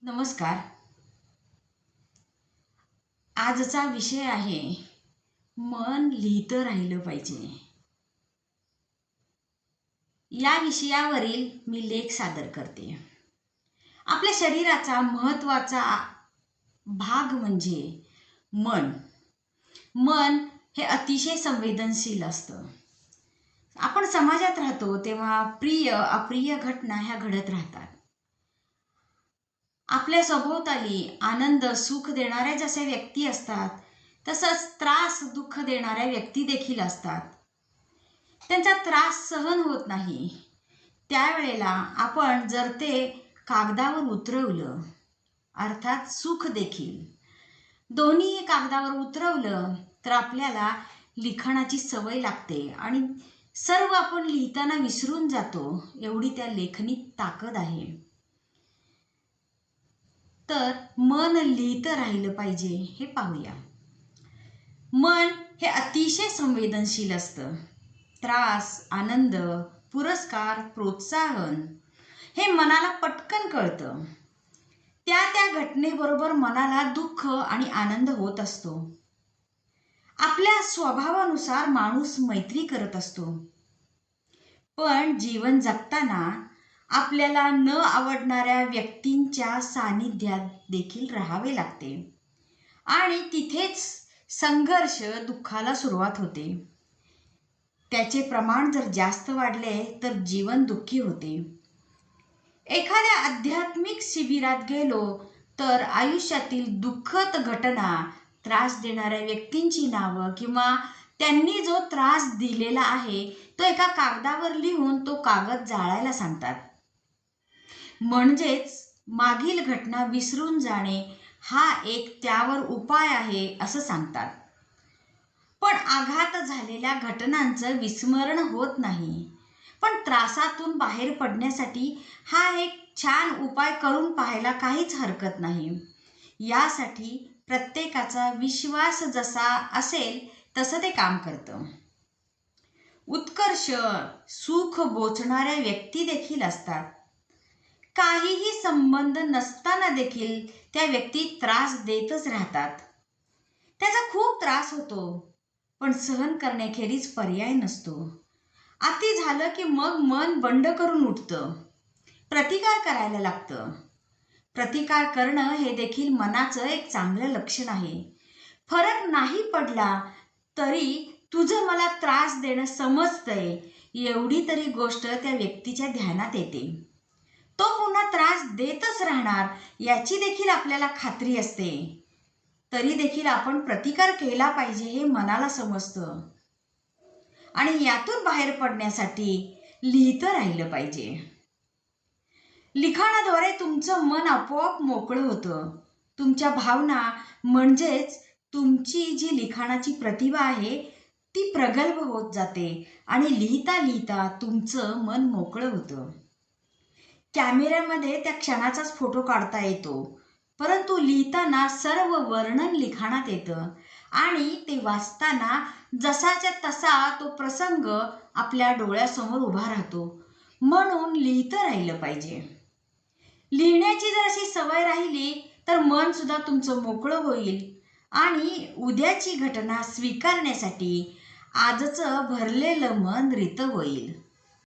नमस्कार. आजचा विषय आहे मन लिहितं राहिलं पाहिजे. या विषयावरील मी लेख सादर करते. आपल्या शरीराचा महत्त्वाचा भाग म्हणजे मन. मन हे अतिशय संवेदनशील असतं. आपण समाजात राहतो तेव्हा प्रिय अप्रिय घटना ह्या घडत राहतात. आपल्या सभोवताली आनंद सुख देणाऱ्या जशा व्यक्ती असतात तसंच त्रास दुःख देणाऱ्या व्यक्ती देखील असतात. त्यांचा त्रास सहन होत नाही त्यावेळेला आपण जर ते कागदावर उतरवलं अर्थात सुख देखील दोन्ही कागदावर उतरवलं तर आपल्याला लिखाणाची सवय लागते आणि सर्व आपण लिहिताना विसरून जातो. एवढी त्या लेखनीत ताकद आहे. तर मन लिहितं राहिलं पाहिजे हे पाहूया. मन हे अतिशय संवेदनशील असतं. त्रास आनंद पुरस्कार प्रोत्साहन हे मनाला पटकन कळतं. त्या घटनेबरोबर मनाला दुःख आणि आनंद होत असतो. आपल्या स्वभावानुसार माणूस मैत्री करत असतो. पण जीवन जगताना आपल्याला न आवडणाऱ्या व्यक्तींच्या सानिध्यात देखील राहावे लागते आणि तिथेच संघर्ष दुःखाला सुरुवात होते. त्याचे प्रमाण जर जास्त वाढले तर जीवन दुःखी होते. एखाद्या आध्यात्मिक शिबिरात गेलो तर आयुष्यातील दुःखद घटना त्रास देणाऱ्या व्यक्तींची नावं किंवा त्यांनी जो त्रास दिलेला आहे तो एका कागदावर लिहून तो कागद जाळायला सांगतात. म्हणजेच मागील घटना विसरून जाणे हा एक त्यावर उपाय आहे असं सांगतात. पण आघात झालेल्या घटनांचं विस्मरण होत नाही. पण त्रासातून बाहेर पडण्यासाठी हा एक छान उपाय करून पाहायला काहीच हरकत नाही. यासाठी प्रत्येकाचा विश्वास जसा असेल तसं ते काम करतं. उत्कर्ष सुख बोचणाऱ्या व्यक्ती देखील असतात. काहीही संबंध नसताना देखील त्या व्यक्ती त्रास देतच राहतात. त्याचा खूप त्रास होतो पण सहन करण्याखेरीज पर्याय नसतो. अति झालं की मग मन बंड करून उठतं. प्रतिकार करायला लागतं. प्रतिकार करणं हे देखील मनाचं एक चांगलं लक्षण आहे. फरक नाही पडला तरी तुझं मला त्रास देणं समजतंय एवढी तरी गोष्ट त्या व्यक्तीच्या ध्यानात येते. तो पुन्हा त्रास देतच राहणार याची देखील आपल्याला खात्री असते. तरी देखील आपण प्रतिकार केला पाहिजे हे मनाला समजतं आणि यातून बाहेर पडण्यासाठी लिहितं राहिलं पाहिजे. लिखाणाद्वारे तुमचं मन आपोआप मोकळं होतं. तुमच्या भावना म्हणजेच तुमची जी लिखाणाची प्रतिभा आहे ती प्रगल्भ होत जाते आणि लिहिता लिहिता तुमचं मन मोकळं होतं. कॅमेऱ्यामध्ये त्या क्षणाचाच फोटो काढता येतो परंतु लिहिताना सर्व वर्णन लिखाणात येतं आणि ते वाचताना जसाच्या तसा तो प्रसंग आपल्या डोळ्यासमोर उभा राहतो. म्हणून लिहितं राहिलं पाहिजे. लिहिण्याची जर अशी सवय राहिली तर मन सुद्धा तुमचं मोकळं होईल आणि उद्याची घटना स्वीकारण्यासाठी आजचं भरलेलं मन रितं होईल.